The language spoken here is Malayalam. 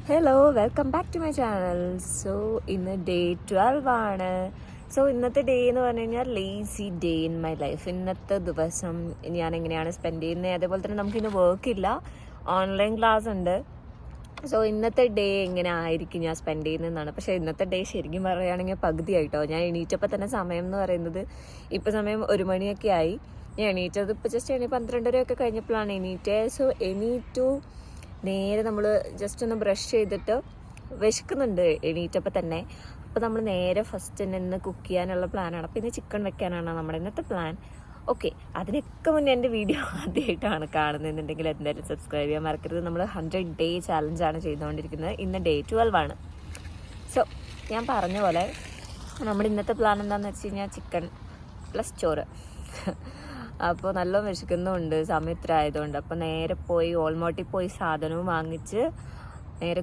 Hello, welcome back to my channel. So ഇന്ന് ഡേ 12 ആണ്. സോ ഇന്നത്തെ ഡേ എന്ന് പറഞ്ഞു കഴിഞ്ഞാൽ lazy day in my life. ഇന്നത്തെ ദിവസം ഞാൻ എങ്ങനെയാണ് സ്പെൻഡ് ചെയ്യുന്നത്, അതേപോലെ തന്നെ നമുക്കിന്ന് വർക്കില്ല, ഓൺലൈൻ ക്ലാസ് ഉണ്ട്. സോ ഇന്നത്തെ ഡേ എങ്ങനെ ആയിരിക്കും ഞാൻ സ്പെൻഡ് ചെയ്യുന്നതെന്നാണ്. പക്ഷേ ഇന്നത്തെ ഡേ ശരിക്കും പറയുകയാണെങ്കിൽ പകുതിയായിട്ടോ. ഞാൻ എണീറ്റപ്പോൾ തന്നെ സമയം എന്ന് പറയുന്നത് ഇപ്പോൾ സമയം 1 മണിയൊക്കെ ആയി. ഞാൻ എണീറ്റത് ഇപ്പോൾ ജസ്റ്റ് 12:30 കഴിഞ്ഞപ്പോഴാണ് എണീറ്റത്. സോ എണീറ്റു നേരെ നമ്മൾ ജസ്റ്റ് ഒന്ന് ബ്രഷ് ചെയ്തിട്ട് വിശക്കുന്നുണ്ട് എണീറ്റപ്പോൾ തന്നെ. അപ്പോൾ നമ്മൾ നേരെ ഫസ്റ്റ് നിന്ന് കുക്ക് ചെയ്യാനുള്ള പ്ലാനാണ്. അപ്പോൾ ഇന്ന് ചിക്കൻ വെക്കാനാണ് നമ്മുടെ ഇന്നത്തെ പ്ലാൻ. ഓക്കെ, അതിനൊക്കെ മുന്നേ എൻ്റെ വീഡിയോ ആദ്യമായിട്ടാണ് കാണുന്നതെന്നുണ്ടെങ്കിൽ എന്തായാലും സബ്സ്ക്രൈബ് ചെയ്യാൻ മറക്കരുത്. നമ്മൾ 100 ഡേ ചാലഞ്ചാണ് ചെയ്തുകൊണ്ടിരിക്കുന്നത്. ഇന്ന് ഡേ 12 ആണ്. സോ ഞാൻ പറഞ്ഞ പോലെ നമ്മുടെ ഇന്നത്തെ പ്ലാൻ എന്താണെന്ന് വെച്ച് കഴിഞ്ഞാൽ ചിക്കൻ പ്ലസ് ചോറ്. അപ്പോൾ നല്ല വിശക്കുന്നുണ്ട് സമയം ഇത്ര ആയതുകൊണ്ട്. അപ്പോൾ നേരെ പോയി ഓൾമോട്ടിൽ പോയി സാധനവും വാങ്ങിച്ച് നേരെ